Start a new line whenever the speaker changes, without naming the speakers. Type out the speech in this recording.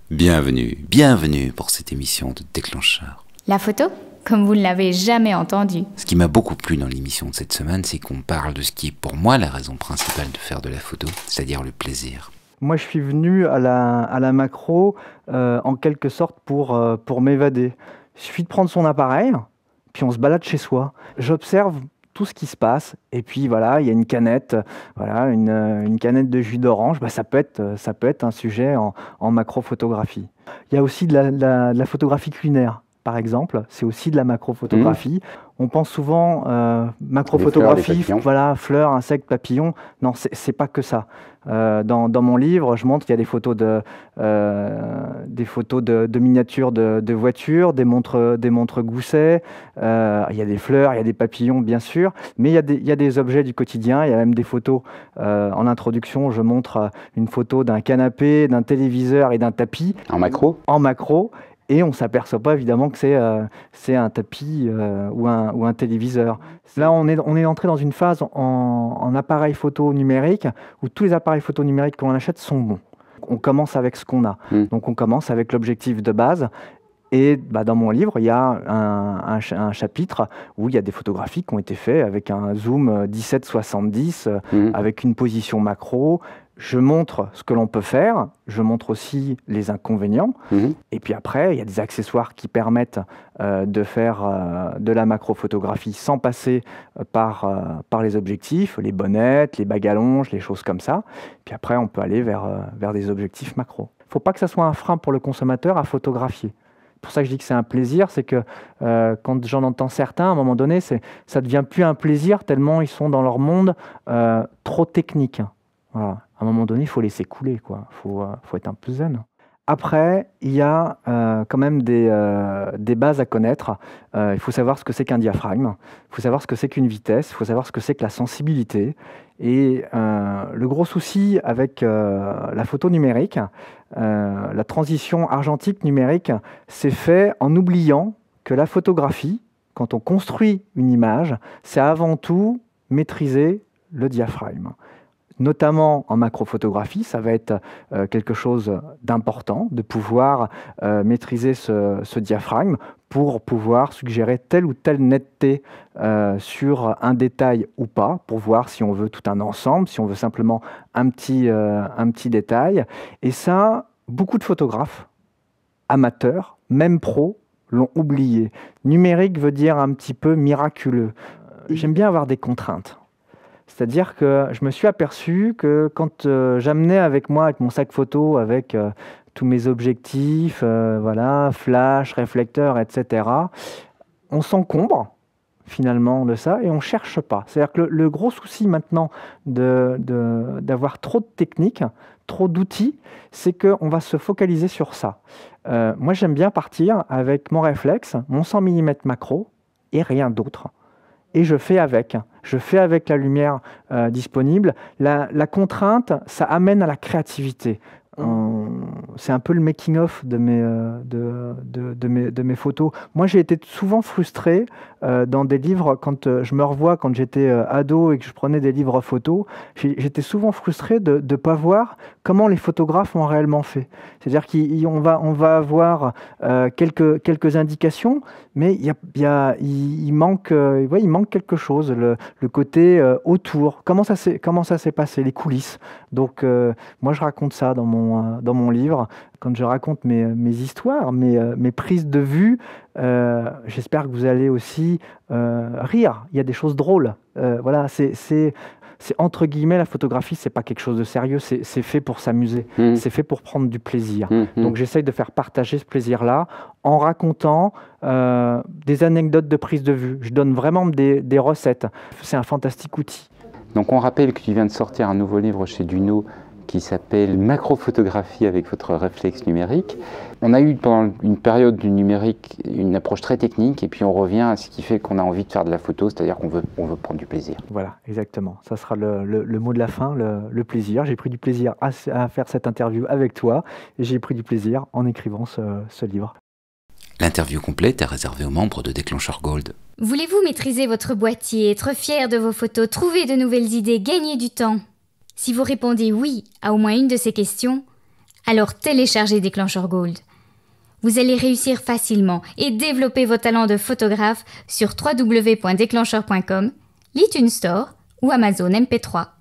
Bienvenue pour cette émission de Déclencheur.
La photo, comme vous ne l'avez jamais entendu.
Ce qui m'a beaucoup plu dans l'émission de cette semaine, c'est qu'on parle de ce qui est pour moi la raison principale de faire de la photo, c'est-à-dire le plaisir.
Moi, je suis venu à la macro en quelque sorte pour m'évader. Il suffit de prendre son appareil, puis on se balade chez soi. J'observe tout ce qui se passe, et puis voilà, il y a une canette, voilà, une canette de jus d'orange, ça peut être un sujet en macrophotographie. Il y a aussi de la photographie culinaire, par exemple, c'est aussi de la macrophotographie. On pense souvent macrophotographie, voilà, fleurs, insectes, papillons. Non, c'est pas que ça. Dans mon livre, je montre qu'il y a des photos de miniatures de voitures, des montres Gousset. Il y a des fleurs, il y a des papillons, bien sûr, mais il y a des objets du quotidien. Il y a même des photos. En introduction, je montre une photo d'un canapé, d'un téléviseur et d'un tapis.
En macro ? En macro.
Et on ne s'aperçoit pas évidemment que c'est un tapis ou un téléviseur. Là, on est entré dans une phase en appareil photo numérique où tous les appareils photo numériques qu'on achète sont bons. On commence avec ce qu'on a. Donc on commence avec l'objectif de base. Et dans mon livre, il y a un chapitre où il y a des photographies qui ont été faites avec un zoom 17-70, avec une position macro. Je montre ce que l'on peut faire, je montre aussi les inconvénients. Et puis après, il y a des accessoires qui permettent de faire de la macrophotographie sans passer par les objectifs, les bonnettes, les bagues à longe, les choses comme ça. Puis après, on peut aller vers des objectifs macro. Il ne faut pas que ça soit un frein pour le consommateur à photographier. C'est pour ça que je dis que c'est un plaisir, c'est que quand j'en entends certains, à un moment donné, ça ne devient plus un plaisir tellement ils sont dans leur monde trop technique. Voilà. À un moment donné, il faut laisser couler, quoi. Faut être un peu zen. Après, il y a quand même des bases à connaître. Il faut savoir ce que c'est qu'un diaphragme, il faut savoir ce que c'est qu'une vitesse, il faut savoir ce que c'est que la sensibilité. Et le gros souci avec la photo numérique, la transition argentique numérique, c'est fait en oubliant que la photographie, quand on construit une image, c'est avant tout maîtriser le diaphragme. Notamment en macrophotographie, ça va être quelque chose d'important, de pouvoir maîtriser ce diaphragme pour pouvoir suggérer telle ou telle netteté sur un détail ou pas, pour voir si on veut tout un ensemble, si on veut simplement un petit détail. Et ça, beaucoup de photographes, amateurs, même pros, l'ont oublié. Numérique veut dire un petit peu miraculeux. J'aime bien avoir des contraintes. C'est-à-dire que je me suis aperçu que quand j'amenais avec moi, avec mon sac photo, avec tous mes objectifs, voilà, flash, réflecteur, etc., on s'encombre finalement de ça et on ne cherche pas. C'est-à-dire que le gros souci maintenant d'avoir trop de techniques, trop d'outils, c'est qu'on va se focaliser sur ça. Moi, j'aime bien partir avec mon réflexe, mon 100 mm macro et rien d'autre. Et je fais avec la lumière disponible. La contrainte, ça amène à la créativité. C'est un peu le making-of de mes photos. Moi, j'ai été souvent frustré dans des livres, quand je me revois quand j'étais ado et que je prenais des livres photos, j'étais souvent frustré de ne pas voir comment les photographes ont réellement fait. C'est-à-dire qu'on va avoir quelques indications, mais il manque quelque chose, le côté autour. Comment ça s'est passé, les coulisses. Donc, moi, je raconte ça dans mon livre, quand je raconte mes histoires, mes prises de vue. J'espère que vous allez aussi rire. Il y a des choses drôles. Voilà, c'est entre guillemets, la photographie, c'est pas quelque chose de sérieux, c'est fait pour s'amuser, c'est fait pour prendre du plaisir. Donc j'essaye de faire partager ce plaisir-là en racontant des anecdotes de prise de vue. Je donne vraiment des recettes. C'est un fantastique outil.
Donc on rappelle que tu viens de sortir un nouveau livre chez Duno qui s'appelle Macrophotographie avec votre réflexe numérique. On a eu pendant une période du numérique une approche très technique et puis on revient à ce qui fait qu'on a envie de faire de la photo, c'est-à-dire qu'on veut prendre du plaisir.
Voilà, exactement. Ça sera le mot de la fin, le plaisir. J'ai pris du plaisir à faire cette interview avec toi et j'ai pris du plaisir en écrivant ce livre.
L'interview complète est réservée aux membres de Déclencheur Gold.
Voulez-vous maîtriser votre boîtier, être fier de vos photos, trouver de nouvelles idées, gagner du temps ? Si vous répondez oui à au moins une de ces questions, Alors téléchargez Déclencheur Gold. Vous allez réussir facilement et développer vos talents de photographe sur www.déclencheur.com, l'iTunes Store ou Amazon MP3.